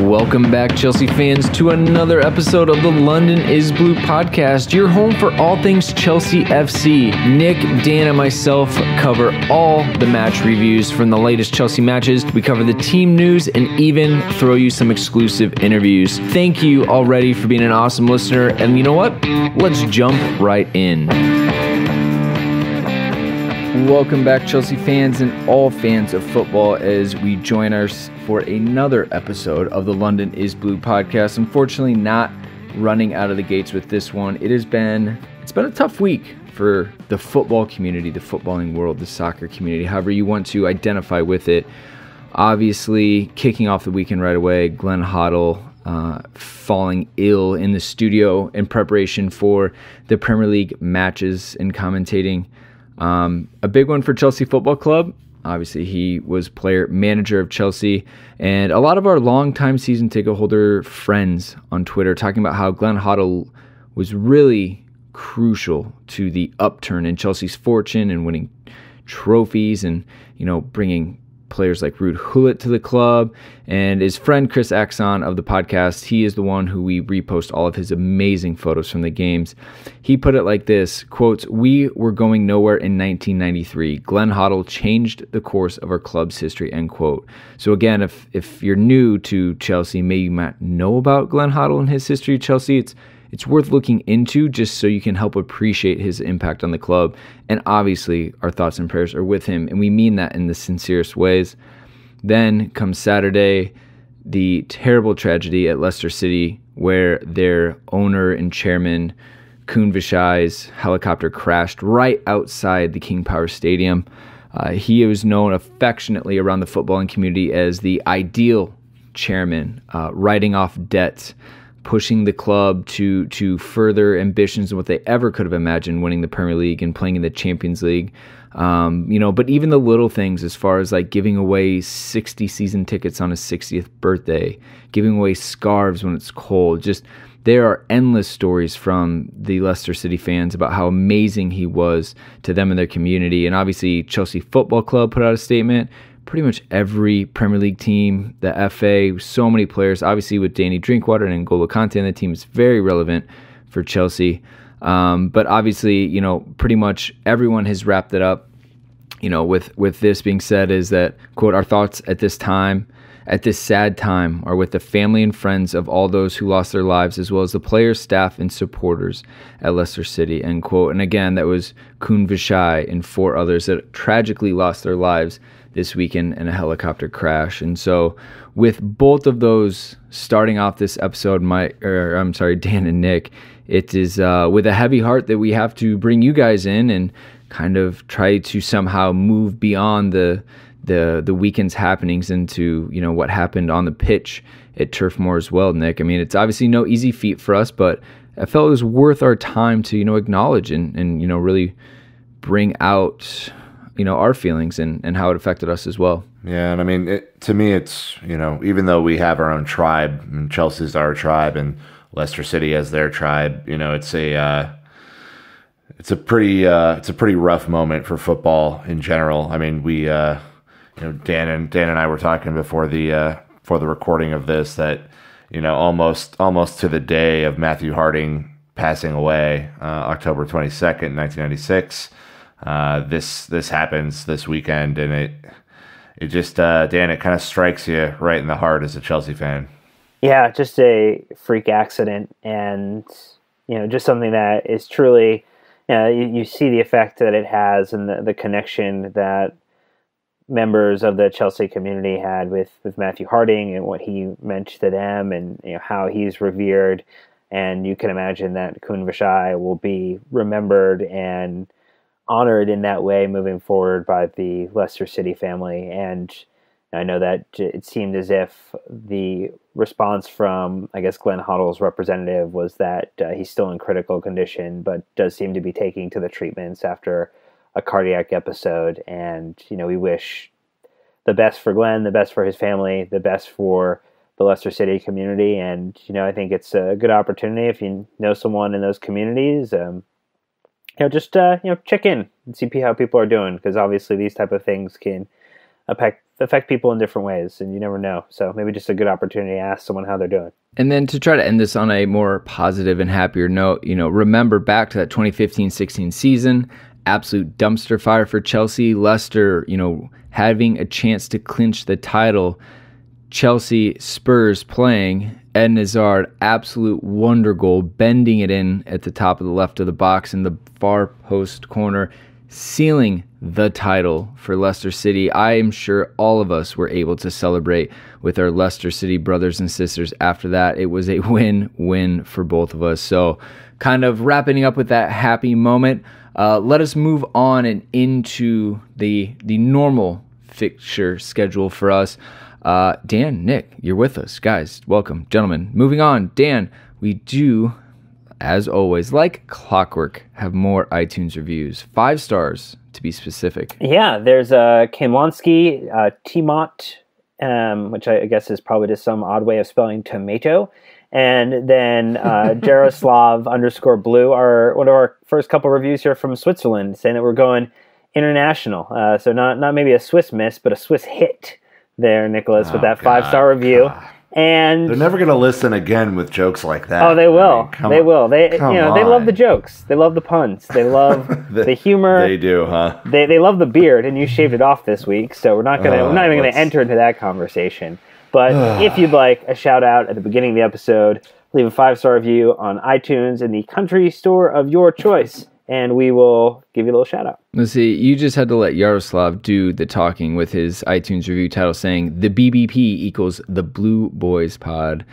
Welcome back, Chelsea fans, to another episode of the London is Blue podcast, your home for all things Chelsea FC. Nick, Dan, and myself cover all the match reviews from the latest Chelsea matches. We cover the team news and even throw you some exclusive interviews. Thank you already for being an awesome listener. And you know what? Let's jump right in. Welcome back, Chelsea fans and all fans of football, as we join us for another episode of the London is Blue podcast. Unfortunately, not running out of the gates with this one. It's been a tough week for the football community, the footballing world, the soccer community, however you want to identify with it. Obviously, kicking off the weekend right away, Glenn Hoddle falling ill in the studio in preparation for the Premier League matches and commentating. A big one for Chelsea Football Club. Obviously, he was manager of Chelsea, and a lot of our longtime season ticket holder friends on Twitter talking about how Glenn Hoddle was really crucial to the upturn in Chelsea's fortune and winning trophies and, bringing players like Ruud Gullit to the club. And his friend Chris Axon of the podcast, he is the one who we repost all of his amazing photos from the games. He put it like this, quotes, "We were going nowhere in 1993. Glenn Hoddle changed the course of our club's history," end quote. So again, if you're new to Chelsea, maybe you might know about Glenn Hoddle and his history of Chelsea, it's worth looking into just so you can help appreciate his impact on the club. And obviously, our thoughts and prayers are with him, and we mean that in the sincerest ways. Then comes Saturday, the terrible tragedy at Leicester City, where their owner and chairman, Khun Vishai's helicopter crashed right outside the King Power Stadium. He was known affectionately around the footballing community as the ideal chairman, writing off debts, pushing the club to further ambitions than what they ever could have imagined, winning the Premier League and playing in the Champions League. But even the little things, as far as like giving away 60 season tickets on his 60th birthday, giving away scarves when it's cold, just there are endless stories from the Leicester City fans about how amazing he was to them and their community. And obviously, Chelsea Football Club put out a statement. Pretty much every Premier League team, the FA, so many players, obviously with Danny Drinkwater and N'Golo Kante on the team, is very relevant for Chelsea. But obviously, pretty much everyone has wrapped it up, with this being said, is that, quote, "Our thoughts at this sad time, are with the family and friends of all those who lost their lives, as well as the players, staff, and supporters at Leicester City," end quote. And again, that was Khun Vishai and 4 others that tragically lost their lives this weekend in a helicopter crash. And so with both of those starting off this episode, Dan and Nick, it is with a heavy heart that we have to bring you guys in and kind of try to somehow move beyond the weekend's happenings into, what happened on the pitch at Turf Moor as well, Nick. I mean, it's obviously no easy feat for us, but I felt it was worth our time to, acknowledge and really bring out our feelings and how it affected us as well. Yeah, and I mean, to me, it's, even though we have our own tribe, and Chelsea's our tribe, and Leicester City has their tribe, it's a pretty rough moment for football in general. I mean, we, Dan and I were talking before the recording of this that, almost to the day of Matthew Harding passing away, October 22nd, 1996. This happens this weekend, and it just Dan, it kind of strikes you right in the heart as a Chelsea fan. Yeah, just a freak accident, and just something that is truly, you see the effect that it has and the connection that members of the Chelsea community had with Matthew Harding and what he meant to them, and how he's revered. And you can imagine that Khun Vishai will be remembered and honored in that way moving forward by the Leicester City family. And I know that it seemed as if the response from, I guess, Glenn Hoddle's representative was that he's still in critical condition, but does seem to be taking to the treatments after a cardiac episode. And, we wish the best for Glenn, the best for his family, the best for the Leicester City community. And, I think it's a good opportunity if you know someone in those communities, just check in and see how people are doing, because obviously these type of things can affect people in different ways, and you never know. So maybe just a good opportunity to ask someone how they're doing. And then to try to end this on a more positive and happier note, remember back to that 2015-16 season, absolute dumpster fire for Chelsea. Leicester, having a chance to clinch the title. Chelsea, Spurs playing. Eden Hazard, absolute wonder goal, bending it in at the top of the left of the box in the far post corner, sealing the title for Leicester City. I am sure all of us were able to celebrate with our Leicester City brothers and sisters after that. It was a win-win for both of us. So kind of wrapping up with that happy moment, let us move on and into the normal fixture schedule for us. Dan, Nick, you're with us. Guys, welcome. Gentlemen, moving on. Dan, we do, as always, like clockwork, have more iTunes reviews. 5 stars, to be specific. Yeah, there's Kamlonsky, Timot, which I guess is probably just some odd way of spelling tomato. And then Jaroslav _blue, one of our first couple reviews here from Switzerland, saying that we're going international. So not maybe a Swiss miss, but a Swiss hit there, Nicholas, with that 5-star review. God. And they're never going to listen again with jokes like that. Oh, they will. They will. They love the jokes. They love the puns. They love the humor. They do, huh? They love the beard, and you shaved it off this week, so we're not even going to enter into that conversation. But if you'd like a shout out at the beginning of the episode, leave a 5-star review on iTunes in the country store of your choice, and we will give you a little shout out. Let's see, you just had to let Yaroslav do the talking with his iTunes review title saying the BBP equals the Blue Boys Pod.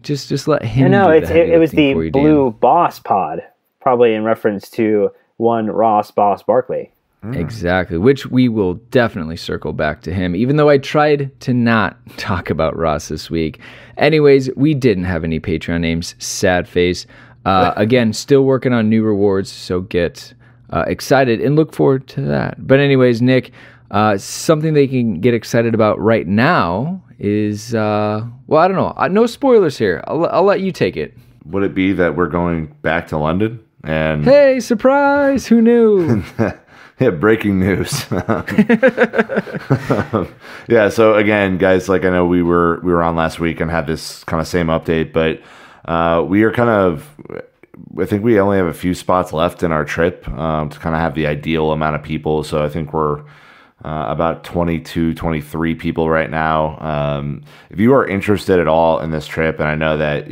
Just let him. No, it was the Blue Boss Pod, probably in reference to one Ross Boss Barkley. Exactly, which we will definitely circle back to him, even though I tried to not talk about Ross this week. Anyways, we didn't have any Patreon names, sad face. Again, still working on new rewards, so get excited and look forward to that. But anyways, Nick, something they can get excited about right now is, I don't know. No spoilers here. I'll let you take it. Would it be that we're going back to London? And hey, surprise! Who knew? Yeah, breaking news. Yeah, so again, guys, like I know we were on last week and had this kind of same update, but we are I think we only have a few spots left in our trip to kind of have the ideal amount of people. So I think we're about 22, 23 people right now. If you are interested at all in this trip, and I know that,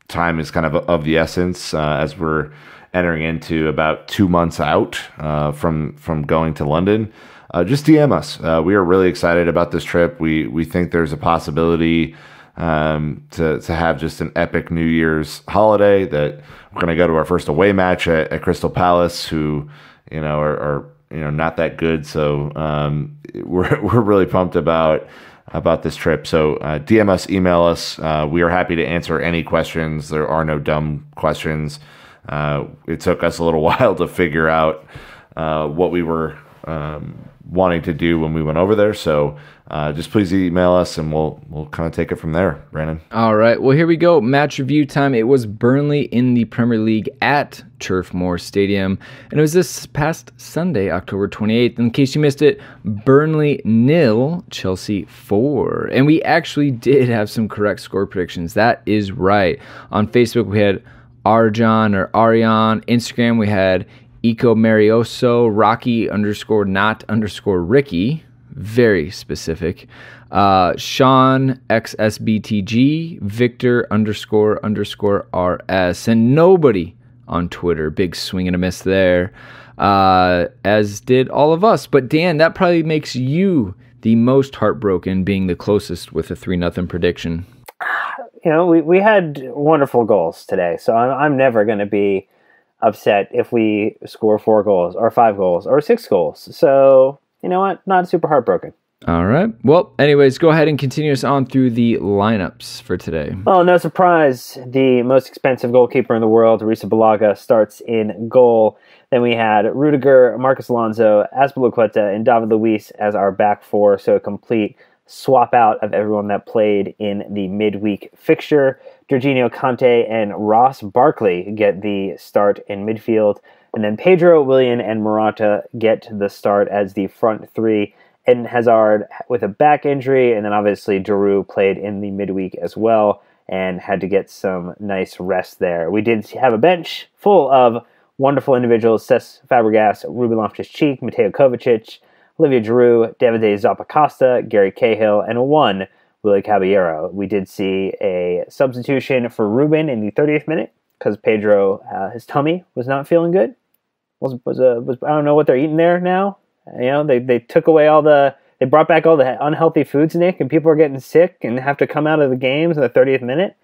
time is kind of the essence as we're entering into about 2 months out from going to London, just DM us. We are really excited about this trip. We think there's a possibility to have just an epic New Year's holiday, that we're going to go to our first away match at Crystal Palace, who, are not that good. So we're really pumped about this trip. So DM us, email us. We are happy to answer any questions. There are no dumb questions. It took us a little while to figure out what we were wanting to do when we went over there. So just please email us and we'll kind of take it from there, Brandon. All right. Well, here we go. Match review time. It was Burnley in the Premier League at Turf Moor Stadium. And it was this past Sunday, October 28th. In case you missed it, Burnley 0, Chelsea 4. And we actually did have some correct score predictions. That is right. On Facebook, we had Arjan or Arion. Instagram, we had Eco Marioso, Rocky _not_ Ricky, very specific. Sean XSBTG, Victor __ RS, and nobody on Twitter. Big swing and a miss there, as did all of us. But Dan, that probably makes you the most heartbroken, being the closest with a 3-0 prediction. We had wonderful goals today, so I'm never going to be upset if we score 4 goals or 5 goals or 6 goals. So, you know what? Not super heartbroken. All right. Well, anyways, go ahead and continue us on through the lineups for today. Well, no surprise, the most expensive goalkeeper in the world, Risa Balaga, starts in goal. Then we had Rudiger, Marcos Alonso, Azpilicueta, and David Luiz as our back four, so a complete swap out of everyone that played in the midweek fixture. Jorginho Conte and Ross Barkley get the start in midfield. And then Pedro, Willian, and Morata get the start as the front three. Eden Hazard with a back injury, and then obviously Giroud played in the midweek as well and had to get some nice rest there. We did have a bench full of wonderful individuals: Cesc Fabregas, Ruben Loftus-Cheek, Mateo Kovacic, Olivier Giroud, Davide Zappacosta, Gary Cahill, and one Willy Caballero. We did see a substitution for Ruben in the 30th minute because Pedro, his tummy was not feeling good. I don't know what they're eating there now. They took away they brought back all the unhealthy foods, Nick, and people are getting sick and have to come out of the games in the 30th minute.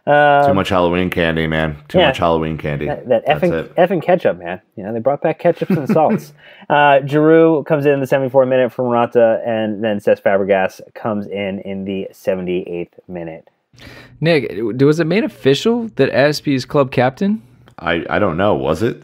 Too much Halloween candy, man. Too much Halloween candy. That effing ketchup, man. They brought back ketchups and salts. Giroud comes in the 74th minute for Morata, and then Cesc Fabregas comes in the 78th minute. Nick, was it made official that Aspie is club captain? I don't know. Was it?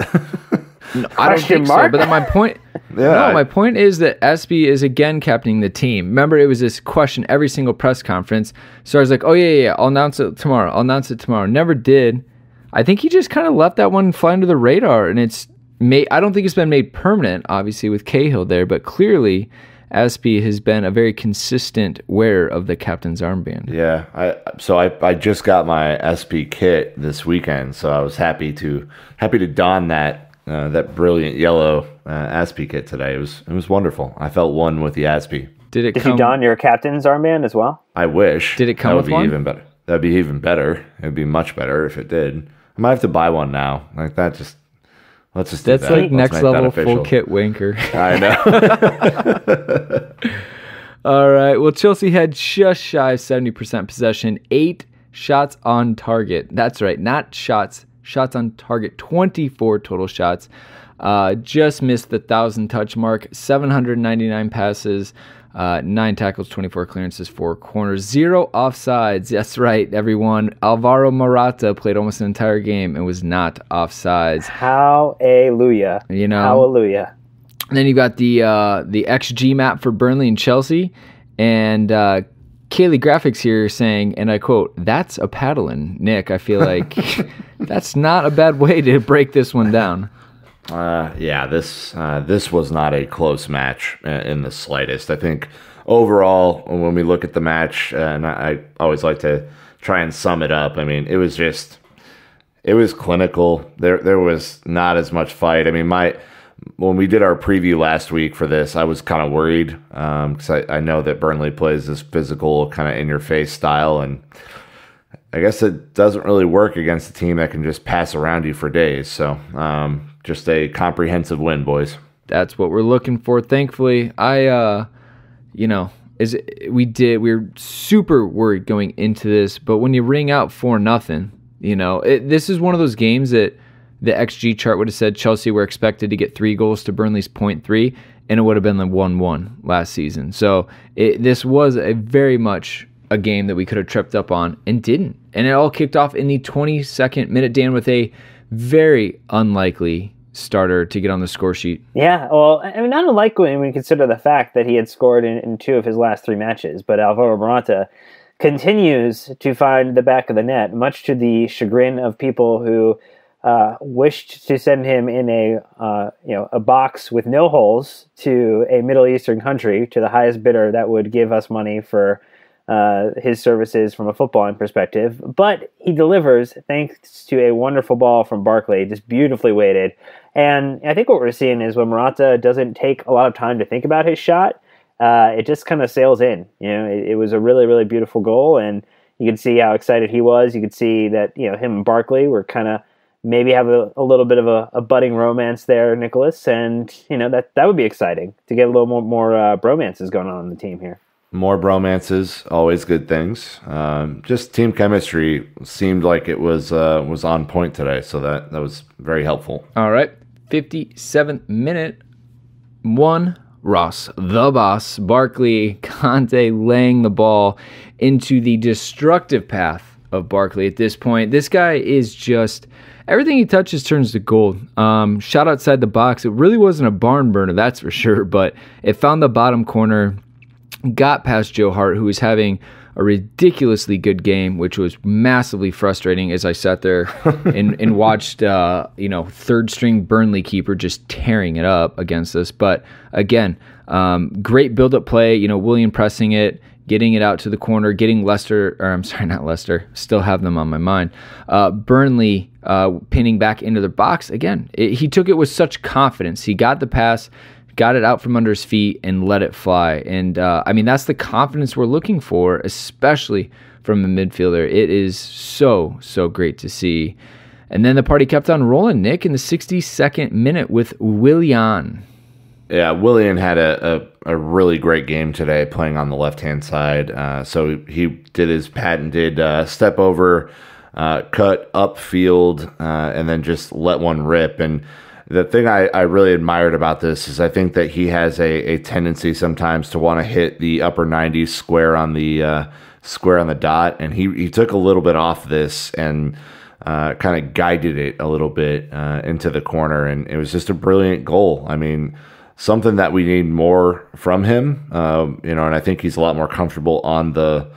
No, I don't think so. But then my point, my point is that Aspie is again captaining the team. Remember, it was this question every single press conference. So I was like, "Oh yeah, I'll announce it tomorrow." Never did. I think he just kind of left that one fly under the radar, and I don't think it's been made permanent, obviously with Cahill there, but clearly Aspie has been a very consistent wearer of the captain's armband. Yeah, I just got my Aspie kit this weekend, so I was happy to don that brilliant yellow Aspie kit today. It was wonderful. I felt one with the Aspie. Did you don your captain's armband as well? I wish. Did it come with one? Even better. That'd be even better. It'd be much better if it did. I might have to buy one now. Like that. Let's just do that. That's like next level full kit wanker. I know. All right. Well, Chelsea had just shy of 70% possession, 8 shots on target. That's right, not shots. Shots on target, 24 total shots. Just missed the 1,000 touch mark, 799 passes, 9 tackles, 24 clearances, 4 corners, 0 offsides. That's right, everyone. Alvaro Morata played almost an entire game and was not offsides. Hallelujah. Hallelujah. And then you got the XG map for Burnley and Chelsea, and Kaylee Graphics here saying, and I quote, "That's a paddling." Nick, I feel like that's not a bad way to break this one down. This was not a close match in the slightest. I think overall, when we look at the match, and I always like to try and sum it up, I mean, it was clinical. There was not as much fight. I mean, when we did our preview last week for this, I was kind of worried because I know that Burnley plays this physical, kind of in-your-face style, and I guess it doesn't really work against a team that can just pass around you for days. So just a comprehensive win, boys. That's what we're looking for, thankfully. We were super worried going into this, but when you ring out 4-0, this is one of those games that the XG chart would have said Chelsea were expected to get 3 goals to Burnley's 0.3, and it would have been like 1-1 last season. So this was very much a game that we could have tripped up on and didn't. And it all kicked off in the 22nd minute, Dan, with a very unlikely starter to get on the score sheet. Yeah, well, I mean, not unlikely when we consider the fact that he had scored in 2 of his last 3 matches, but Alvaro Morata continues to find the back of the net, much to the chagrin of people who wished to send him in a box with no holes to a Middle Eastern country, to the highest bidder that would give us money for his services from a footballing perspective. But he delivers thanks to a wonderful ball from Barkley, just beautifully weighted. And I think what we're seeing is when Morata doesn't take a lot of time to think about his shot, it just kind of sails in. It was a really, really beautiful goal, and you could see how excited he was. You could see that him and Barkley were kind of maybe have a little bit of a budding romance there, Nicholas, and that would be exciting to get a little more bromances going on the team here. More bromances, always good things. Just team chemistry seemed like it was on point today, so that was very helpful. All right, 57th minute, 1. Ross, the boss, Barkley, Conte laying the ball into the destructive path of Barkley at this point. This guy is just, everything he touches turns to gold. Shot outside the box. It really wasn't a barn burner, that's for sure, but it found the bottom corner. got past Joe Hart, who was having a ridiculously good game, which was massively frustrating as I sat there and watched, third string Burnley keeper just tearing it up against us. But again, great build-up play, Willian pressing it, getting it out to the corner, getting not Leicester, still have them on my mind. Burnley pinning back into the box. Again, he took it with such confidence. He got the pass, got it out from under his feet, and let it fly. And, that's the confidence we're looking for, especially from a midfielder. It is so, so great to see. And then the party kept on rolling, Nick, in the 62nd minute with Willian. Yeah, Willian had a really great game today playing on the left-hand side. So he did his patented step over, cut upfield, and then just let one rip. And the thing I really admired about this is I think that he has a tendency sometimes to want to hit the upper 90s square on the dot. And he took a little bit off this and kind of guided it a little bit into the corner. And it was just a brilliant goal. Something that we need more from him, and I think he's a lot more comfortable on the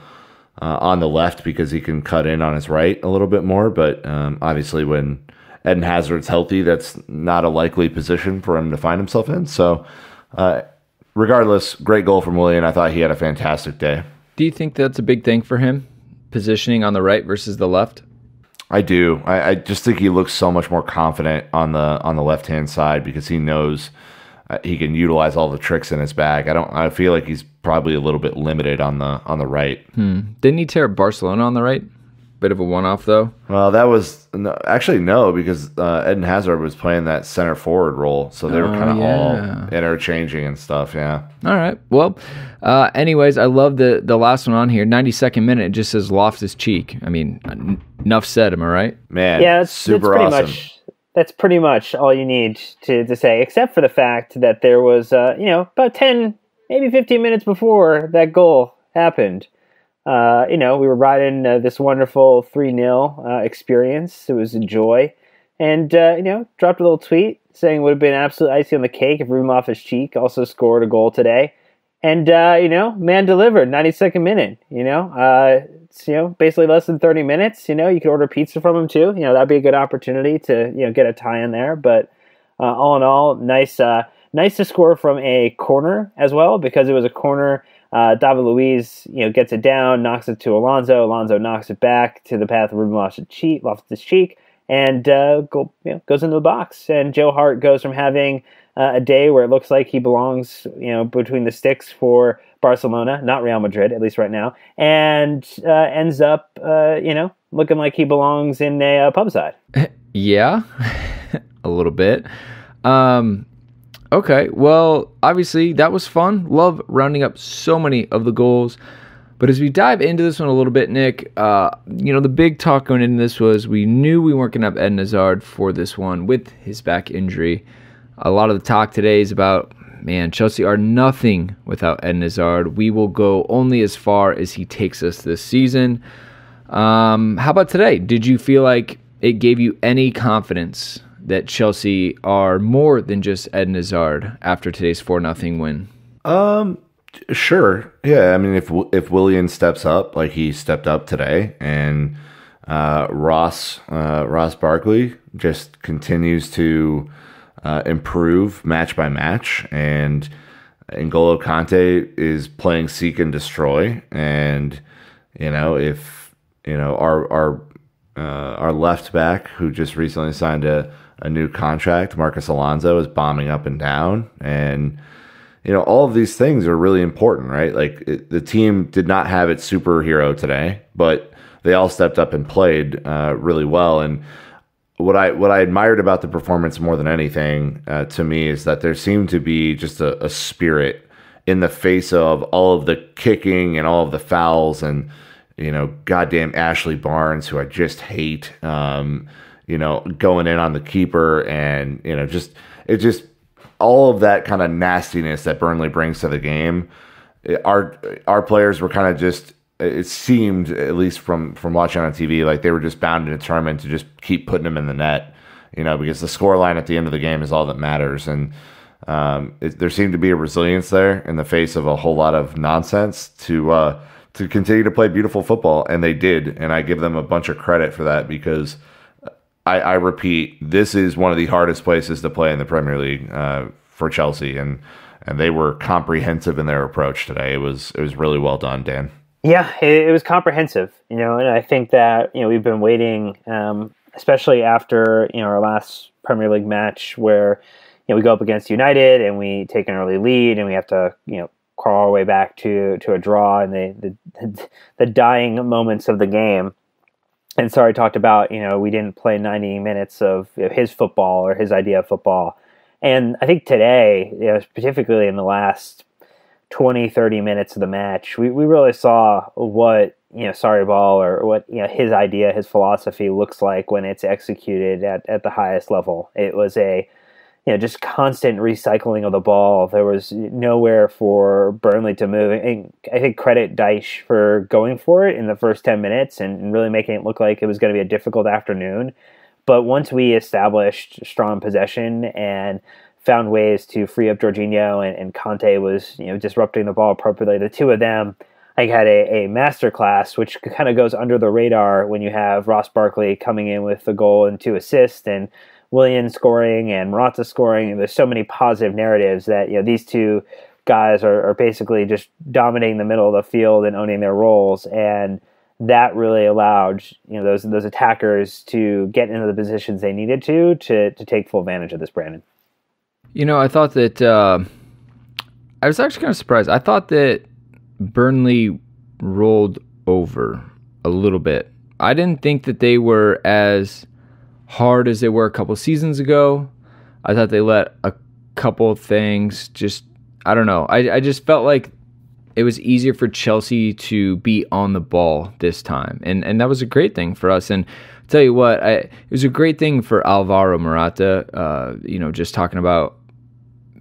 left because he can cut in on his right a little bit more. But obviously, when Eden Hazard's healthy, that's not a likely position for him to find himself in. So, regardless, great goal from Willian. I thought he had a fantastic day. Do you think that's a big thing for him, positioning on the right versus the left? I do. I just think he looks so much more confident on the left-hand side because he knows he can utilize all the tricks in his bag. I feel like he's probably a little bit limited on the right. Didn't he tear Barcelona on the right? Bit of a one-off though. Well, that was no, because Eden Hazard was playing that center forward role, so they were kind of all interchanging and stuff. Yeah. All right. Well, anyways, I love the last one on here. 92nd minute. It just says Loftus-Cheek. Enough said. Am I right? Man. Yeah, that's super pretty awesome. That's pretty much all you need to say, except for the fact that there was, about 10, maybe 15 minutes before that goal happened. We were riding this wonderful 3-0 experience. It was a joy. And, dropped a little tweet saying it would have been absolute icing on the cake if Ruben Loftus-Cheek also scored a goal today. And, man delivered, 92nd minute, it's, basically less than 30 minutes, you could order pizza from him too. That'd be a good opportunity to, get a tie in there. But all in all, nice to score from a corner as well, because it was a corner. David Luiz, gets it down, knocks it to Alonso. Alonso knocks it back to the path of Ruben Loftus-Cheek, and goes into the box. And Joe Hart goes from having a day where it looks like he belongs, between the sticks for Barcelona, not Real Madrid, at least right now, and ends up, looking like he belongs in a pub side. Yeah, a little bit. Okay, well, obviously that was fun. Love rounding up so many of the goals. But as we dive into this one a little bit, Nick, the big talk going into this was we knew we weren't going to have Eden Hazard for this one with his back injury. A lot of the talk today is about, Chelsea are nothing without Eden Hazard. We will go only as far as he takes us this season. How about today? Did you feel like it gave you any confidence that Chelsea are more than just Eden Hazard after today's 4-0 win? Sure. Yeah. If Willian steps up like he stepped up today, and Ross Barkley just continues to improve match by match, and N'Golo Kante is playing seek and destroy, and if our left back, who just recently signed a new contract, Marcos Alonso, is bombing up and down, and all of these things are really important, right? Like the team did not have its superhero today, but they all stepped up and played really well. And what I admired about the performance more than anything to me is that there seemed to be just a spirit in the face of all of the kicking and all of the fouls, and goddamn Ashley Barnes, who I just hate, going in on the keeper, and just all of that kind of nastiness that Burnley brings to the game. Our players were kind of just, it seemed, at least from watching on TV, like they were just bound and determined to just keep putting them in the net, because the scoreline at the end of the game is all that matters. And There seemed to be a resilience there in the face of a whole lot of nonsense to continue to play beautiful football, and they did, and I give them a bunch of credit for that because I repeat, this is one of the hardest places to play in the Premier League for Chelsea, and they were comprehensive in their approach today. It was really well done, Dan. Yeah, it was comprehensive, and I think that we've been waiting, especially after our last Premier League match where we go up against United and we take an early lead and we have to crawl our way back to a draw in the dying moments of the game. And Sarri talked about, we didn't play 90 minutes of his football or his idea of football. And I think today, particularly in the last 20, 30 minutes of the match, we really saw what, Sarri ball or what, his idea, his philosophy looks like when it's executed at the highest level. It was just constant recycling of the ball. There was nowhere for Burnley to move. And I think credit Dyche for going for it in the first 10 minutes and really making it look like it was going to be a difficult afternoon. But once we established strong possession and found ways to free up Jorginho and Conte was disrupting the ball appropriately, the two of them I think had a masterclass, which kind of goes under the radar when you have Ross Barkley coming in with the goal and 2 assists and Willian scoring and Morata scoring, and there's so many positive narratives that these two guys are basically just dominating the middle of the field and owning their roles, and that really allowed those attackers to get into the positions they needed to take full advantage of this, Brandon. I thought that I was actually kind of surprised. I thought that Burnley rolled over a little bit. I didn't think that they were as hard as they were a couple seasons ago. I thought they let a couple things I don't know. I just felt like it was easier for Chelsea to be on the ball this time. And that was a great thing for us. And I'll tell you what, it was a great thing for Alvaro Morata, just talking about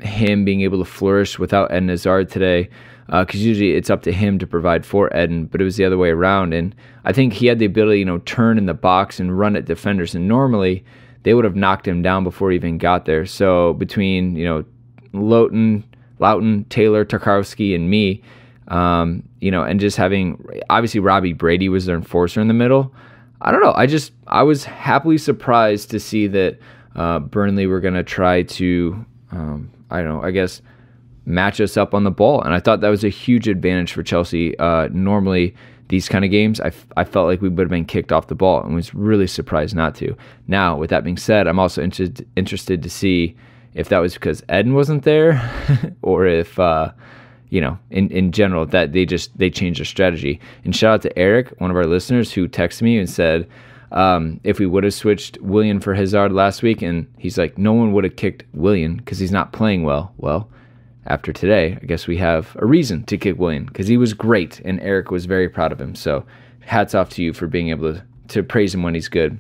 him being able to flourish without Eden Hazard today. Because usually it's up to him to provide for Eden, but it was the other way around. And I think he had the ability, turn in the box and run at defenders. And normally they would have knocked him down before he even got there. So between, Loughton, Taylor, Tarkowski, and me, and just having, obviously Robbie Brady was their enforcer in the middle. I don't know. I was happily surprised to see that Burnley were going to try to, match us up on the ball. And I thought that was a huge advantage for Chelsea. Normally, these kind of games, I felt like we would have been kicked off the ball and was really surprised not to. Now, with that being said, I'm also interested to see if that was because Eden wasn't there or if, in general, that they changed their strategy. And shout out to Eric, one of our listeners, who texted me and said, if we would have switched Willian for Hazard last week, and he's like, no one would have kicked Willian because he's not playing well. Well, after today, I guess we have a reason to kick Willian because he was great, and Eric was very proud of him. So hats off to you for being able to praise him when he's good.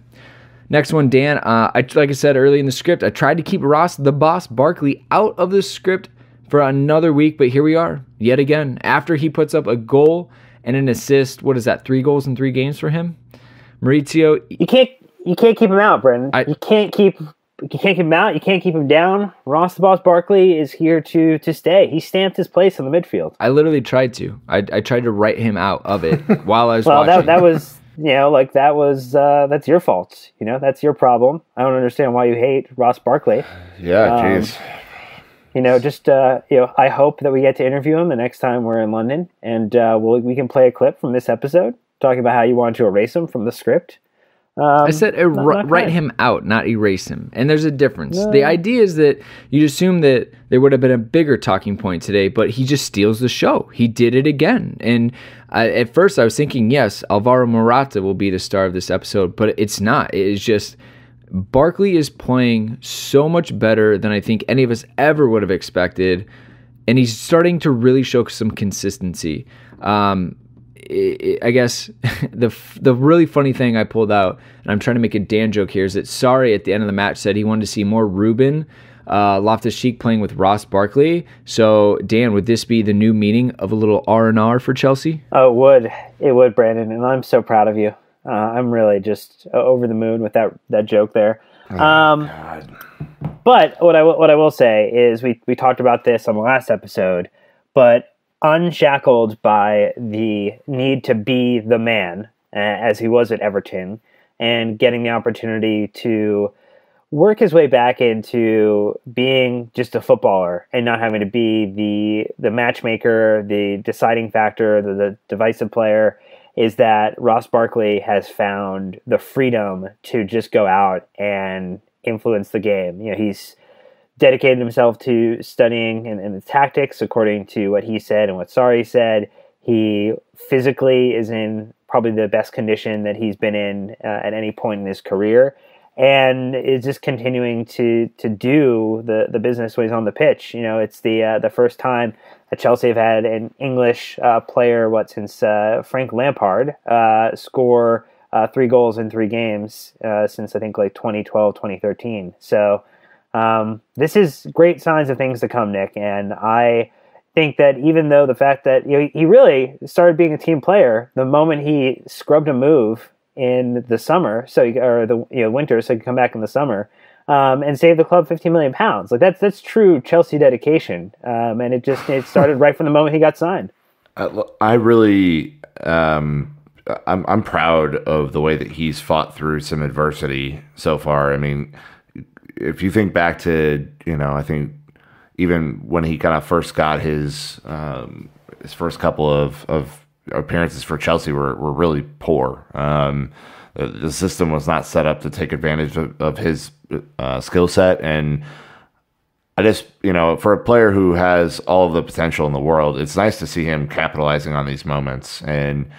Next one, Dan. Like I said early in the script, I tried to keep Ross the Boss Barkley out of the script for another week, but here we are yet again. After he puts up a goal and an assist, what is that, 3 goals in 3 games for him? Maurizio. You can't keep him out, Brendan. You can't keep him out. You can't keep him down. Ross the Boss Barkley is here to stay. He stamped his place in the midfield. I literally tried to. I tried to write him out of it while I was watching. That was, that's your fault. That's your problem. I don't understand why you hate Ross Barkley. Yeah, jeez. I hope that we get to interview him the next time we're in London, and we can play a clip from this episode talking about how you wanted to erase him from the script. I said write him out, not erase him. And there's a difference. No. The idea is that you'd assume that there would have been a bigger talking point today, but he just steals the show. He did it again. And at first I was thinking, yes, Alvaro Morata will be the star of this episode, but it's not. It is just Barkley is playing so much better than I think any of us ever would have expected. And he's starting to really show some consistency. I guess the really funny thing I pulled out, and I'm trying to make a Dan joke here, is that Sarri at the end of the match said he wanted to see more Ruben Loftus-Cheek playing with Ross Barkley. So, Dan, would this be the new meaning of a little R&R for Chelsea? Oh, it would, Brandon, and I'm so proud of you. I'm really just over the moon with that joke there. God. But what I will say is we talked about this on the last episode, but unshackled by the need to be the man, as he was at Everton, and getting the opportunity to work his way back into being just a footballer and not having to be the matchmaker, the deciding factor, the divisive player, is that Ross Barkley has found the freedom to just go out and influence the game. He's dedicated himself to studying and the tactics according to what he said and what Sarri said. He physically is in probably the best condition that he's been in at any point in his career, and is just continuing to do the business when he's on the pitch. It's the first time that Chelsea have had an English player, since Frank Lampard, score 3 goals in 3 games since I think 2012, 2013. So this is great signs of things to come, Nick. And I think that even though the fact that he really started being a team player the moment he scrubbed a move in the summer, or the winter, so he could come back in the summer and save the club £15 million. That's true Chelsea dedication, and it started right from the moment he got signed. I really. I'm proud of the way that he's fought through some adversity so far. I mean, if you think back to, I think even when he kind of first got his first couple of appearances for Chelsea were really poor. The system was not set up to take advantage of his skill set. And I just, for a player who has all of the potential in the world, it's nice to see him capitalizing on these moments. And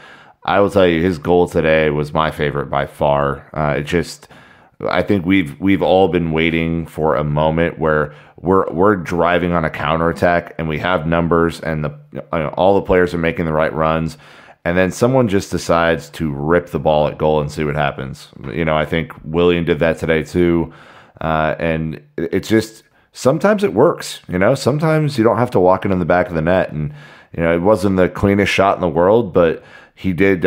I will tell you, his goal today was my favorite by far. I think we've all been waiting for a moment where we're driving on a counterattack and we have numbers and all the players are making the right runs, and then someone just decides to rip the ball at goal and see what happens. I think Willian did that today too, and it's just sometimes it works. Sometimes you don't have to walk into the back of the net, and it wasn't the cleanest shot in the world, but he did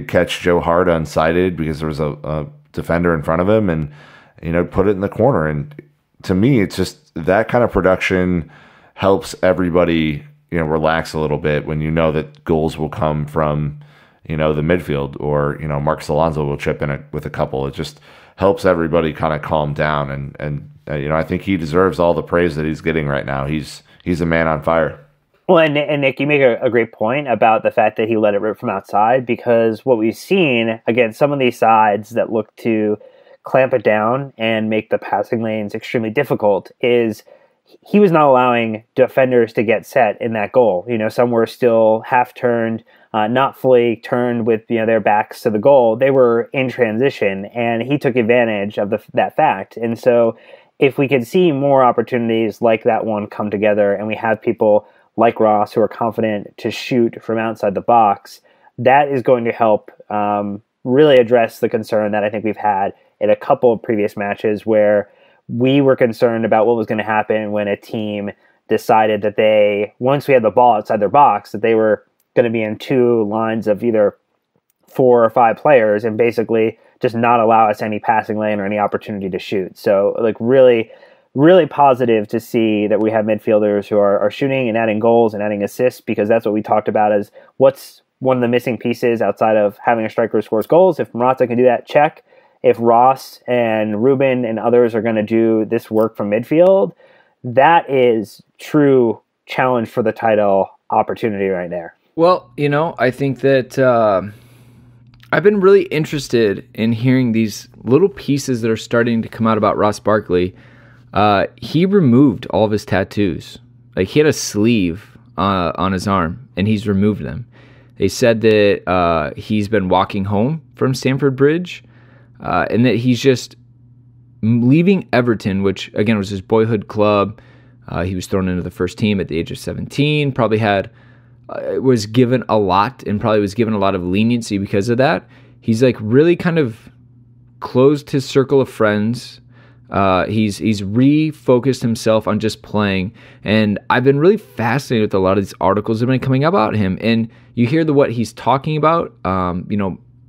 catch Joe Hart unsighted because there was a defender in front of him, and put it in the corner. And to me, it's just that kind of production helps everybody relax a little bit when that goals will come from the midfield, or Marcos Alonso will chip in with a couple. It just helps everybody kind of calm down, and I think he deserves all the praise that he's getting right now. He's a man on fire. Well, and Nick, you make a great point about the fact that he let it rip from outside, because what we've seen against some of these sides that look to clamp it down and make the passing lanes extremely difficult is he was not allowing defenders to get set in that goal. Some were still half turned, not fully turned with their backs to the goal. They were in transition, and he took advantage of that fact. And so if we could see more opportunities like that one come together, and we have people like Ross who are confident to shoot from outside the box, that is going to help really address the concern that I think we've had in a couple of previous matches where we were concerned about what was going to happen when a team decided that once we had the ball outside their box, that they were going to be in 2 lines of either 4 or 5 players and basically just not allow us any passing lane or any opportunity to shoot. So really, really positive to see that we have midfielders who are shooting and adding goals and adding assists, because that's what we talked about as what's one of the missing pieces outside of having a striker who scores goals. If Morata can do that, check. If Ross and Ruben and others are going to do this work from midfield, that is true challenge for the title opportunity right there. Well, I think that I've been really interested in hearing these little pieces that are starting to come out about Ross Barkley. He removed all of his tattoos. He had a sleeve on his arm, and he's removed them. They said that he's been walking home from Stamford Bridge, and that he's just leaving Everton, which, again, was his boyhood club. He was thrown into the first team at the age of 17, probably was given a lot, and probably was given a lot of leniency because of that. He's really kind of closed his circle of friends. He's refocused himself on just playing, and I've been really fascinated with a lot of these articles that have been coming about him. And you hear what he's talking about.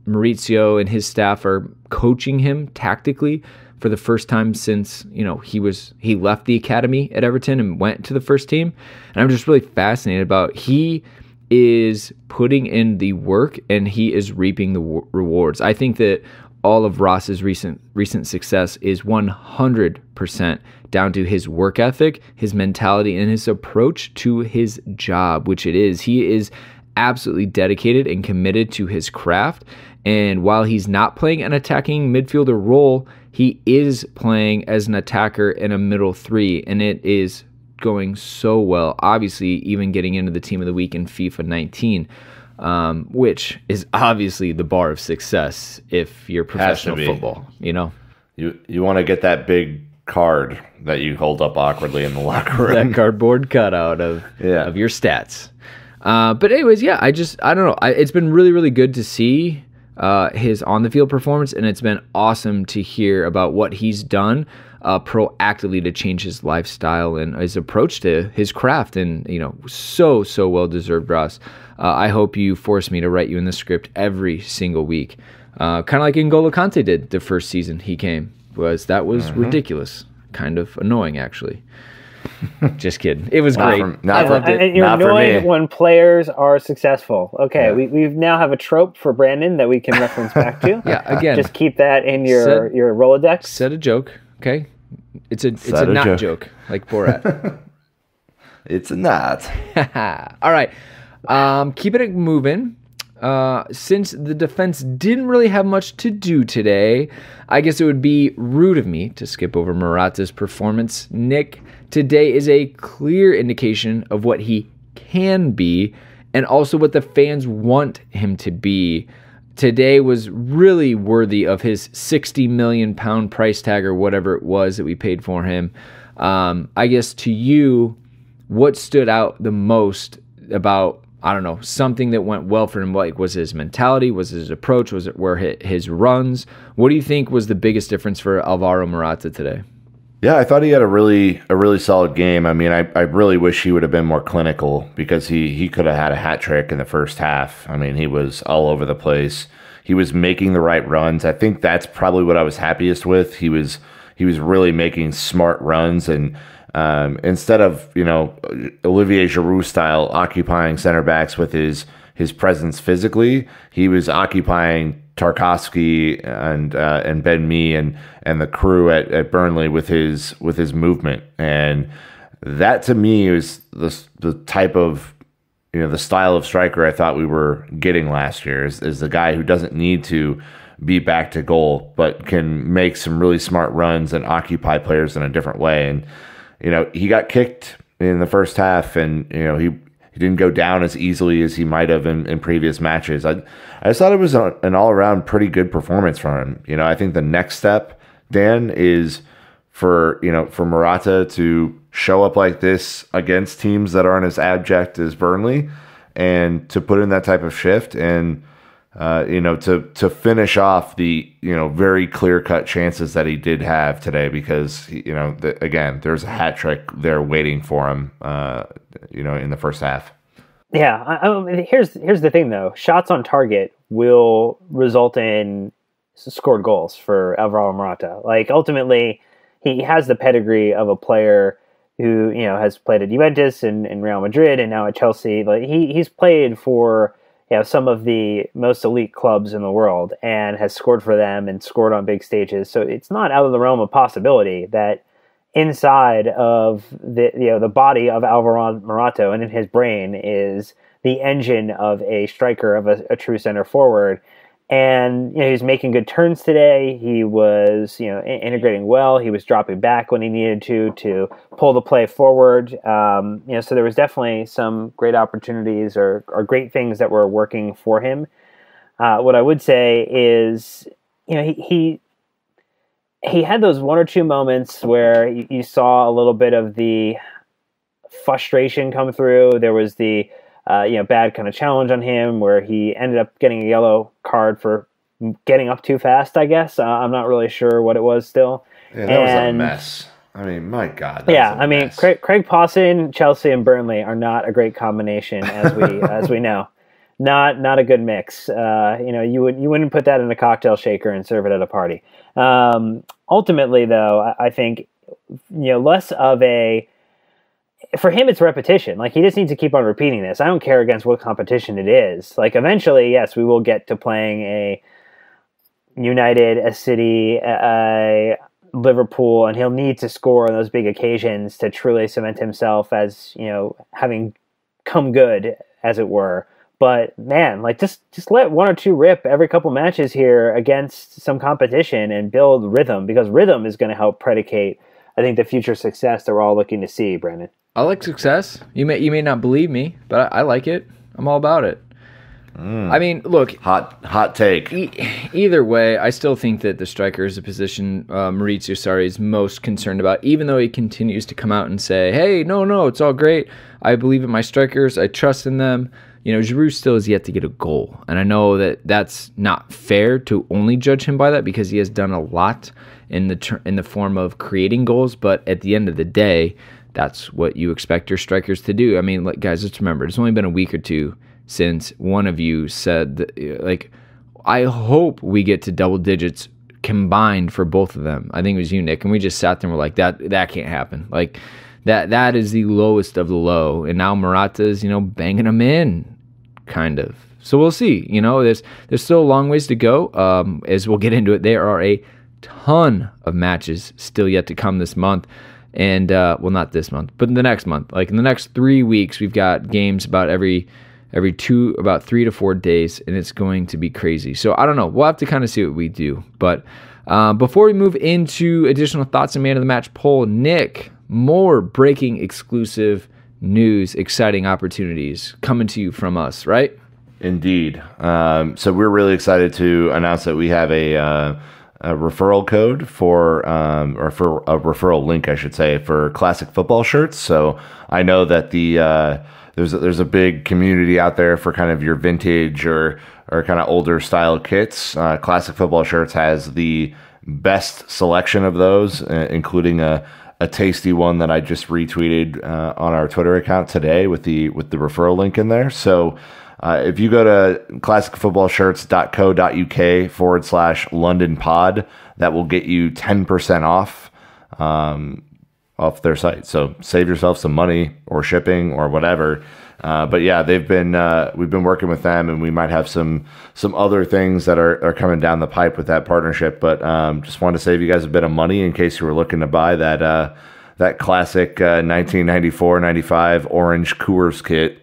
Maurizio and his staff are coaching him tactically, for the first time since, he left the academy at Everton and went to the first team. And I'm just really fascinated about he is putting in the work and he is reaping the rewards. I think that all of Ross's recent success is 100% down to his work ethic, his mentality, and his approach to his job, which it is. He is absolutely dedicated and committed to his craft. And while he's not playing an attacking midfielder role, he is playing as an attacker in a middle three, and it is going so well. Obviously, even getting into the team of the week in FIFA 19, which is obviously the bar of success if you're professional football. You want to get that big card that you hold up awkwardly in the locker room. That cardboard cutout of your stats. But anyways, I don't know. It's been really, really good to see his on the field performance, and it's been awesome to hear about what he's done proactively to change his lifestyle and his approach to his craft. And so well deserved, Ross. I hope you force me to write you in the script every single week, kind of like N'Golo Kante did the first season he came. That was ridiculous, kind of annoying actually. Just kidding. It was great. I loved it. And you're annoying when players are successful. Okay, we now have a trope for Brandon that we can reference back to. Again, just keep that in your Rolodex. Said a joke. Okay, it's a not joke like Borat. It's a not. All right, keeping it moving. Since the defense didn't really have much to do today, I guess it would be rude of me to skip over Morata's performance. Nick, today is a clear indication of what he can be and also what the fans want him to be. Today was really worthy of his £60 million price tag or whatever it was that we paid for him. I guess to you, what stood out the most about, I don't know, something that went well for him? Like, was his mentality? Was his approach? Was it where his runs? What do you think was the biggest difference for Alvaro Morata today? Yeah, I thought he had a really solid game. I mean, I really wish he would have been more clinical because he could have had a hat trick in the first half. I mean, he was all over the place. He was making the right runs. I think that's probably what I was happiest with. He was really making smart runs, and instead of Olivier Giroud style occupying center backs with his presence physically, he was occupying Tarkowski and Ben Mee and the crew at Burnley with his movement, and that to me is the type of the style of striker I thought we were getting last year. Is the guy who doesn't need to be back to goal but can make some really smart runs and occupy players in a different way. And he got kicked in the first half, and he didn't go down as easily as he might have in previous matches. I just thought it was an all-around pretty good performance from him. I think the next step, Dan, is for Morata to show up like this against teams that aren't as abject as Burnley, and to put in that type of shift, and to finish off the very clear-cut chances that he did have today, because again, there's a hat trick there waiting for him in the first half. Yeah, here's the thing though. Shots on target will result in scored goals for Alvaro Morata. Like, ultimately, he has the pedigree of a player who has played at Juventus and Real Madrid and now at Chelsea. Like, he's played for some of the most elite clubs in the world and has scored for them and scored on big stages. So it's not out of the realm of possibility that inside of the body of Alvaro Morata and in his brain is the engine of a striker, of a true center forward. And he was making good turns today. He was integrating well. He was dropping back when he needed to pull the play forward. So there was definitely some great opportunities or great things that were working for him. What I would say is, he had those one or two moments where you saw a little bit of the frustration come through. There was the bad kind of challenge on him where he ended up getting a yellow card for getting up too fast, I guess. I'm not really sure what it was still. Yeah, that was a mess. I mean, my God. Mess. Craig Pawson, Chelsea, and Burnley are not a great combination, as we know. not a good mix. You wouldn't put that in a cocktail shaker and serve it at a party. Ultimately, though, I think less of a, for him, it's repetition. Like, he just needs to keep on repeating this. I don't care against what competition it is. Like, eventually, yes, we will get to playing a United, a City, a Liverpool, and he'll need to score on those big occasions to truly cement himself as, having come good, as it were. But man, like, just let one or two rip every couple matches here against some competition and build rhythm, because rhythm is going to help predicate, I think, the future success that we're all looking to see, Brandon. I like success. You may not believe me, but I like it. I'm all about it. I mean, look. Hot take. Either way, I still think that the striker is a position Maurizio Sarri is most concerned about, even though he continues to come out and say, hey, no, it's all great. I believe in my strikers. I trust in them. Giroud still has yet to get a goal. And I know that that's not fair to only judge him by that, because he has done a lot in the form of creating goals. But at the end of the day, that's what you expect your strikers to do. I mean, guys, let's remember, it's only been a week or two since one of you said that, I hope we get to double digits combined for both of them. I think it was you, Nick, and we just sat there and we're like, that can't happen. Like, that is the lowest of the low. And now Morata's, banging them in, kind of. So we'll see. There's still a long ways to go. As we'll get into it, there are a ton of matches still yet to come this month. And, not this month, but in the next month. Like, in the next 3 weeks, we've got games about every 3 to 4 days, and it's going to be crazy. So I don't know. We'll have to kind of see what we do. But before we move into additional thoughts and man of the match poll, Nick, more breaking exclusive news, exciting opportunities coming to you from us, right? Indeed. So we're really excited to announce that we have a referral code or for a referral link, I should say, for classic football shirts. So I know that there's a big community out there for kind of your vintage or kind of older style kits. Classic Football Shirts has the best selection of those, including a tasty one that I just retweeted on our Twitter account today with the referral link in there. So if you go to classicfootballshirts.co.uk/London pod, that will get you 10% off their site. So save yourself some money or shipping or whatever. But yeah, we've been working with them, and we might have some other things that are coming down the pipe with that partnership. But just wanted to save you guys a bit of money in case you were looking to buy that classic 1994-95 orange Coors kit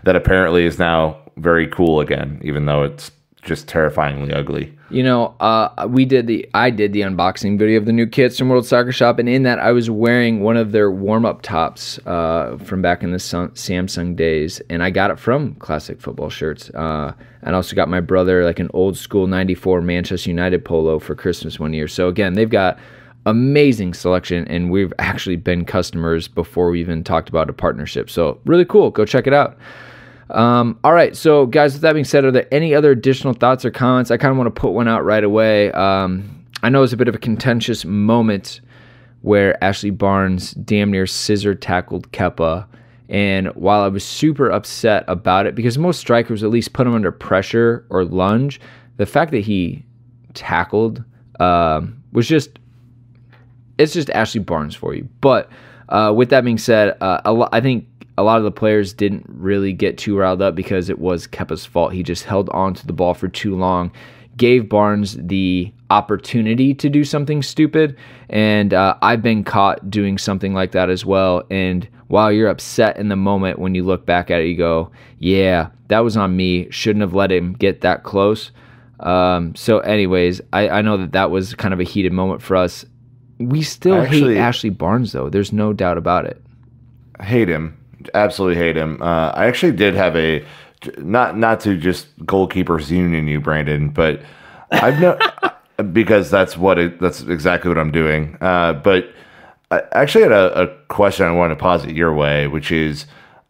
that apparently is now very cool again, even though it's just terrifyingly ugly. I did the unboxing video of the new kits from World Soccer Shop, and in that I was wearing one of their warm-up tops from back in the Samsung days, and I got it from Classic Football Shirts. And also got my brother like an old school 94 Manchester United polo for Christmas one year. So again, they've got amazing selection, and we've actually been customers before we even talked about a partnership. So really cool. Go check it out. All right, so guys, with that being said, are there any other additional thoughts or comments? I kind of want to put one out right away. I know it's a bit of a contentious moment where Ashley Barnes damn near scissor tackled Kepa, and while I was super upset about it, because most strikers at least put him under pressure or lunge, the fact that he tackled was just, it's just Ashley Barnes for you. But with that being said, I think a lot of the players didn't really get too riled up because it was Kepa's fault. He just held on to the ball for too long, gave Barnes the opportunity to do something stupid, and I've been caught doing something like that as well. And while you're upset in the moment, when you look back at it, you go, yeah, that was on me. Shouldn't have let him get that close. So anyways, I know that was kind of a heated moment for us. We still hate Ashley Barnes, though. There's no doubt about it. Hate him. Absolutely hate him. I actually did have not to just goalkeepers union you, Brandon, but I've because that's exactly what I'm doing. But I actually had a question I wanted to posit your way, which is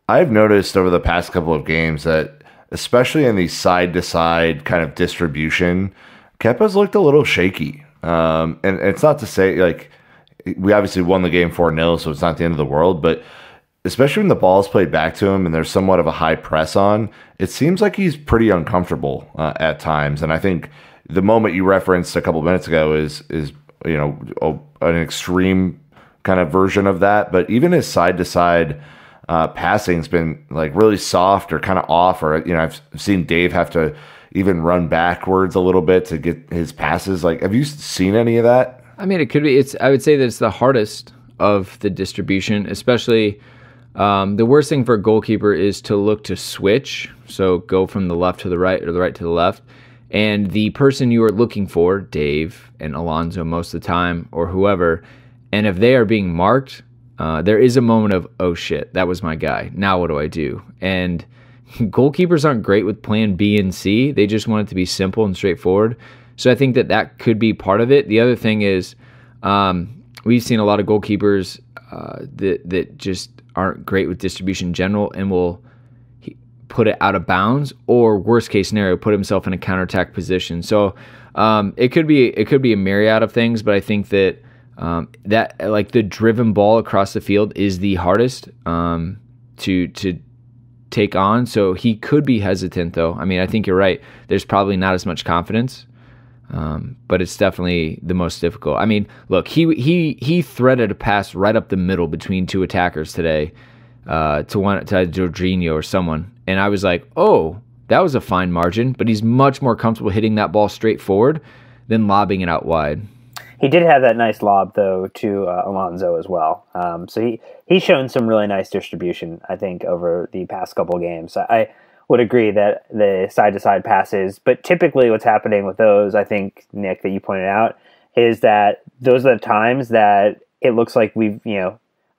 I've noticed over the past couple of games that, especially in the side-to-side kind of distribution, Kepa's looked a little shaky. And it's not to say, like, we obviously won the game 4-0, so it's not the end of the world, but especially when the ball is played back to him and there's somewhat of a high press on, it seems like he's pretty uncomfortable at times. And I think the moment you referenced a couple of minutes ago is an extreme kind of version of that. But even his side to side passing's been like really soft or kind of off, or I've seen Dave have to even run backwards a little bit to get his passes. Like, have you seen any of that? I mean, it could be. I would say that it's the hardest of the distribution, especially. The worst thing for a goalkeeper is to look to switch, so go from the left to the right or the right to the left. And the person you are looking for, Dave and Alonso most of the time, or whoever, and if they are being marked, there is a moment of, oh shit, that was my guy. Now what do I do? And goalkeepers aren't great with plan B and C. They just want it to be simple and straightforward. So I think that could be part of it. The other thing is we've seen a lot of goalkeepers that just aren't great with distribution in general and will put it out of bounds, or worst case scenario, put himself in a counterattack position. So it could be a myriad of things, but I think that that like the driven ball across the field is the hardest to take on. So he could be hesitant, though. I mean, I think you're right. There's probably not as much confidence, but it's definitely the most difficult. I mean, look, he threaded a pass right up the middle between two attackers today to Jorginho or someone, and I was like, oh, that was a fine margin. But he's much more comfortable hitting that ball straight forward than lobbing it out wide. He did have that nice lob, though, to Alonso as well. So he's shown some really nice distribution, I think, over the past couple games. I would agree that the side-to-side passes, but typically what's happening with those, I think, Nick, that you pointed out, is that those are the times that it looks like we've,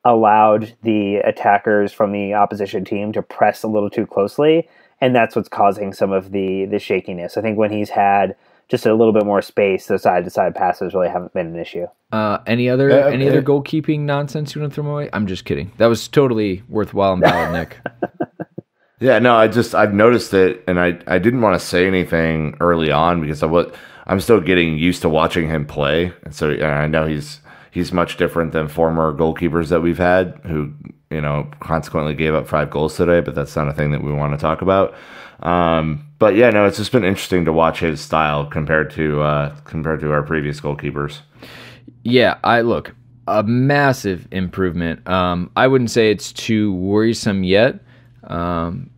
allowed the attackers from the opposition team to press a little too closely, and that's what's causing some of the shakiness. I think when he's had just a little bit more space, the side-to-side passes really haven't been an issue. Any other goalkeeping nonsense you want to throw away? I'm just kidding. That was totally worthwhile and valid, Nick. Yeah, no, I've noticed it, and I didn't want to say anything early on because I'm still getting used to watching him play, and I know he's much different than former goalkeepers that we've had who consequently gave up 5 goals today, but that's not a thing that we want to talk about. But yeah, no, it's just been interesting to watch his style compared to our previous goalkeepers. Yeah, a massive improvement. I wouldn't say it's too worrisome yet.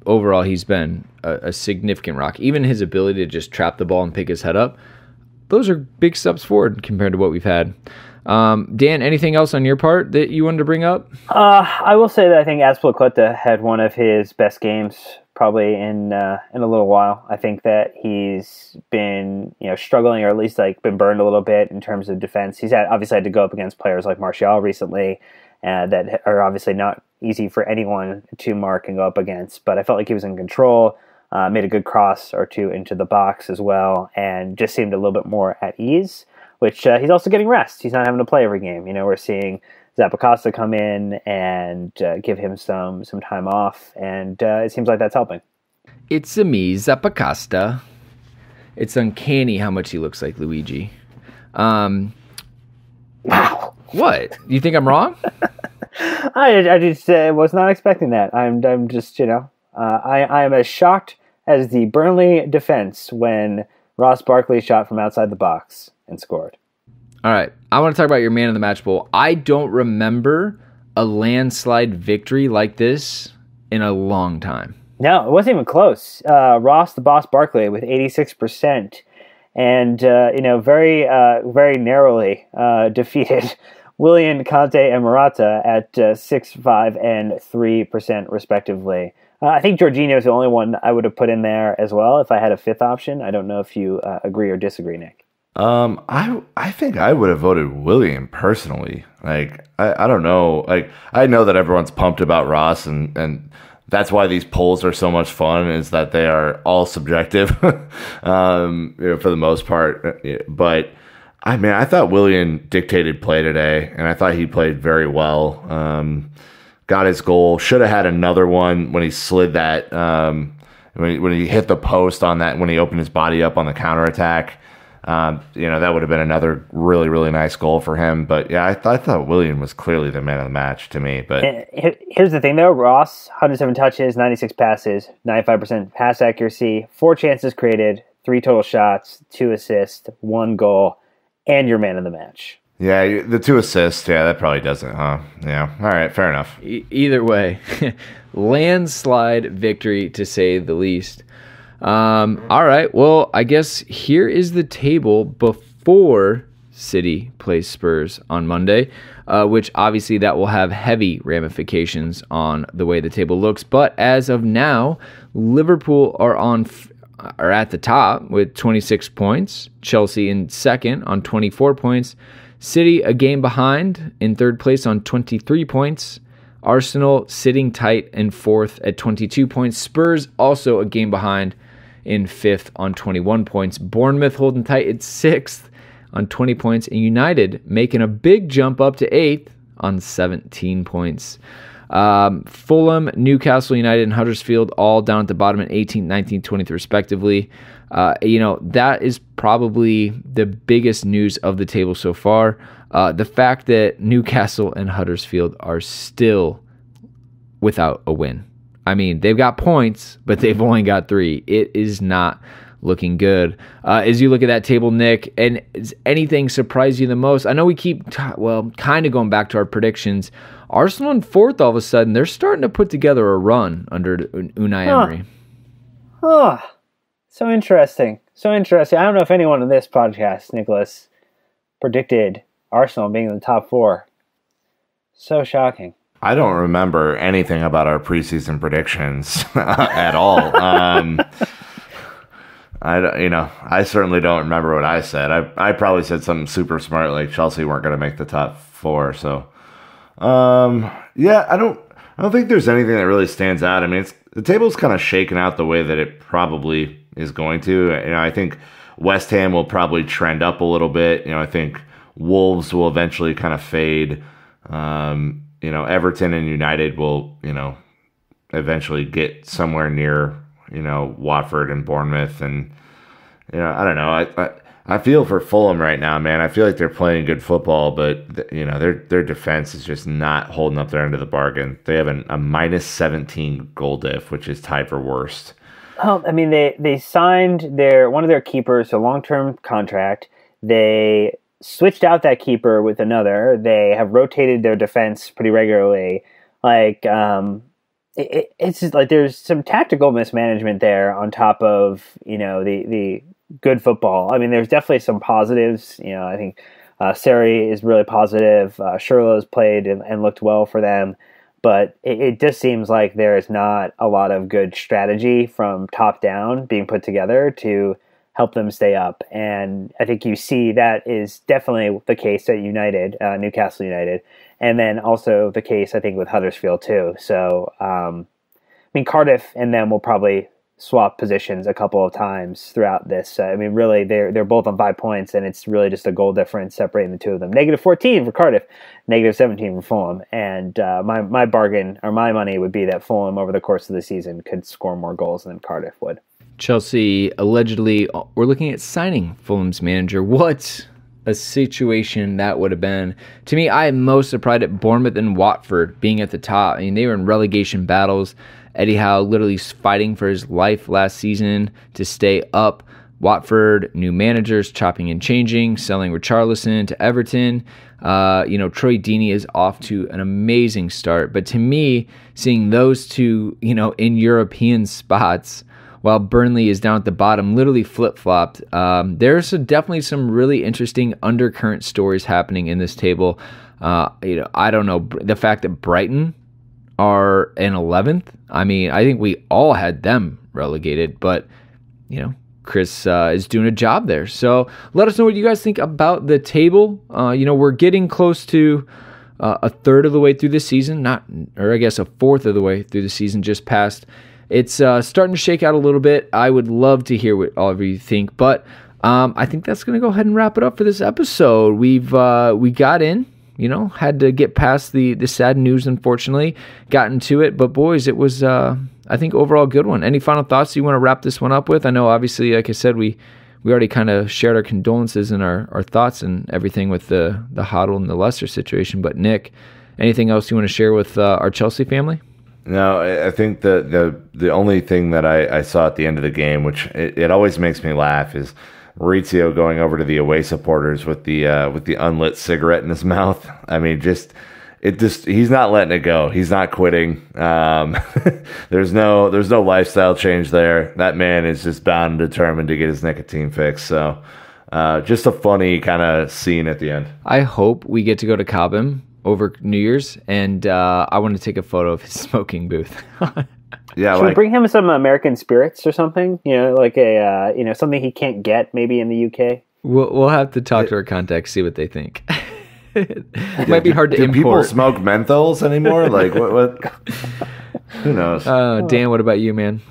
Overall, he's been a significant rock. Even his ability to just trap the ball and pick his head up, those are big steps forward compared to what we've had. Dan, anything else on your part that you wanted to bring up? I will say that I think Azpilicueta had one of his best games probably in a little while. I think that he's been struggling, or at least been burned a little bit in terms of defense. He's obviously had to go up against players like Martial recently, that are obviously not easy for anyone to mark and go up against. But I felt like he was in control, made a good cross or two into the box as well, and just seemed a little bit more at ease, which he's also getting rest. He's not having to play every game. We're seeing Zappacosta come in and give him some time off, and it seems like that's helping. It's me, Zappacosta. It's uncanny how much he looks like Luigi. Wow. What? You think I'm wrong? I just was not expecting that. I'm just, I am as shocked as the Burnley defense when Ross Barkley shot from outside the box and scored. All right. I want to talk about your man of the match poll. I don't remember a landslide victory like this in a long time. No, it wasn't even close. Ross the Boss Barkley with 86%. And, very, very narrowly defeated Willian, Conte, and Morata at 6%, 5%, and 3% respectively. I think Jorginho is the only one I would have put in there as well if I had a fifth option. I don't know if you agree or disagree, Nick. I think I would have voted Willian personally. I don't know. I know that everyone's pumped about Ross, and that's why these polls are so much fun, is that they are all subjective, for the most part. But I thought Willian dictated play today, and I thought he played very well. Got his goal. Should have had another one when he slid that, when he hit the post on that, when he opened his body up on the counterattack. That would have been another really, really nice goal for him. But yeah, I thought Willian was clearly the man of the match to me. But here's the thing, though: Ross, 107 touches, 96 passes, 95% pass accuracy, 4 chances created, 3 total shots, 2 assists, 1 goal, and your man of the match. Yeah, the 2 assists. Yeah, that probably does it, huh? Yeah. All right, fair enough. Either way, landslide victory to say the least. All right, well, I guess here is the table before City plays Spurs on Monday, which obviously that will have heavy ramifications on the way the table looks. But as of now, Liverpool are at the top with 26 points, Chelsea in second on 24 points, City a game behind in third place on 23 points, Arsenal sitting tight in fourth at 22 points, Spurs also a game behind in fifth on 21 points, Bournemouth holding tight at sixth on 20 points, and United making a big jump up to eighth on 17 points. Fulham, Newcastle United, and Huddersfield all down at the bottom at 18th, 19th, 20th respectively. That is probably the biggest news of the table so far. The fact that Newcastle and Huddersfield are still without a win. I mean, they've got points, but they've only got 3. It is not looking good. As you look at that table, Nick, and does anything surprise you the most? I know we keep, kind of going back to our predictions. Arsenal in fourth, all of a sudden, they're starting to put together a run under Unai Emery. So interesting. So interesting. I don't know if anyone in this podcast, Nicholas, predicted Arsenal being in the top 4. So shocking. I don't remember anything about our preseason predictions at all. I certainly don't remember what I said. I probably said something super smart like Chelsea weren't going to make the top 4. So, I don't think there's anything that really stands out. I mean, the table's kind of shaken out the way that it probably is going to. I think West Ham will probably trend up a little bit. I think Wolves will eventually kind of fade. Everton and United will, eventually get somewhere near, Watford and Bournemouth. And, I don't know. I feel for Fulham right now, man. I feel like they're playing good football, but, their defense is just not holding up their end of the bargain. They have a minus 17 goal diff, which is tied for worst. Well, I mean, they signed one of their keepers to a long-term contract. They switched out that keeper with another. They have rotated their defense pretty regularly. It's just like there's some tactical mismanagement there on top of the good football. I mean, there's definitely some positives. I think Sari is really positive. Schürrle's played and looked well for them. But it just seems like there is not a lot of good strategy from top down being put together to help them stay up. And I think you see that is definitely the case at Newcastle United, and then also the case, I think, with Huddersfield too. So, Cardiff and them will probably swap positions a couple of times throughout this. Really, they're both on 5 points, and it's really just a goal difference separating the two of them. -14 for Cardiff, -17 for Fulham. And my bargain, or my money, would be that Fulham over the course of the season could score more goals than Cardiff would. Chelsea allegedly, we're looking at signing Fulham's manager. What a situation that would have been. To me, I am most surprised at Bournemouth and Watford being at the top. I mean, they were in relegation battles. Eddie Howe literally fighting for his life last season to stay up. Watford, new managers, chopping and changing, selling Richarlison to Everton. Troy Deeney is off to an amazing start. But to me, seeing those two, in European spots, while Burnley is down at the bottom, literally flip-flopped. There's definitely some really interesting undercurrent stories happening in this table. I don't know, the fact that Brighton are in 11th. I mean, I think we all had them relegated, but, Chris is doing a job there. So let us know what you guys think about the table. We're getting close to a third of the way through the season, a fourth of the way through the season just passed. It's starting to shake out a little bit. I would love to hear what all of you think, but I think that's going to go ahead and wrap it up for this episode. We got in, had to get past the sad news, unfortunately, got into it, but boys, it was, I think, overall a good one. Any final thoughts you want to wrap this one up with? I know, obviously, like I said, we we already kind of shared our condolences and our thoughts and everything with the Hoddle and the Leicester situation. But Nick, anything else you want to share with our Chelsea family? No, I think the only thing that I saw at the end of the game, which it always makes me laugh, is Maurizio going over to the away supporters with the unlit cigarette in his mouth. I mean, he's not letting it go. He's not quitting. There's no lifestyle change there. That man is just bound and determined to get his nicotine fix. So, just a funny kind of scene at the end. I hope we get to go to Cobham over New Year's, and I want to take a photo of his smoking booth. Yeah, should we bring him some American spirits or something? Like a something he can't get maybe in the UK. We'll have to talk to our contacts, see what they think. It might be hard to import. Do people smoke menthols anymore? Like what? Who knows? Dan, what about you, man?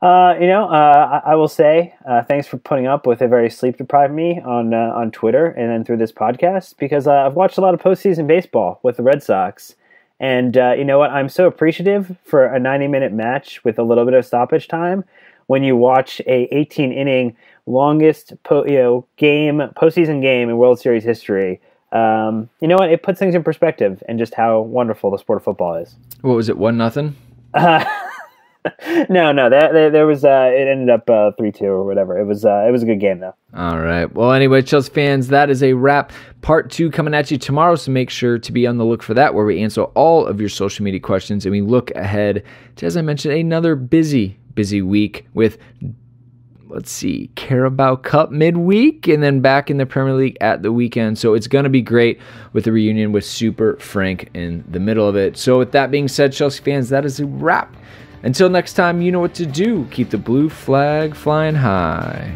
I will say thanks for putting up with a very sleep-deprived me on Twitter and then through this podcast, because I've watched a lot of postseason baseball with the Red Sox. And you know what? I'm so appreciative for a 90-minute match with a little bit of stoppage time when you watch a 18-inning longest postseason game in World Series history. You know what? It puts things in perspective and just how wonderful the sport of football is. What was it? 1-0? No. There was. It ended up 3-2 or whatever. It was a good game though. All right. Well, anyway, Chelsea fans, that is a wrap. Part 2 coming at you tomorrow, so make sure to be on the look for that, where we answer all of your social media questions and we look ahead to, as I mentioned, another busy week with, let's see, Carabao Cup midweek and then back in the Premier League at the weekend. So it's going to be great with the reunion with Super Frank in the middle of it. So with that being said, Chelsea fans, that is a wrap. Until next time, you know what to do. Keep the blue flag flying high.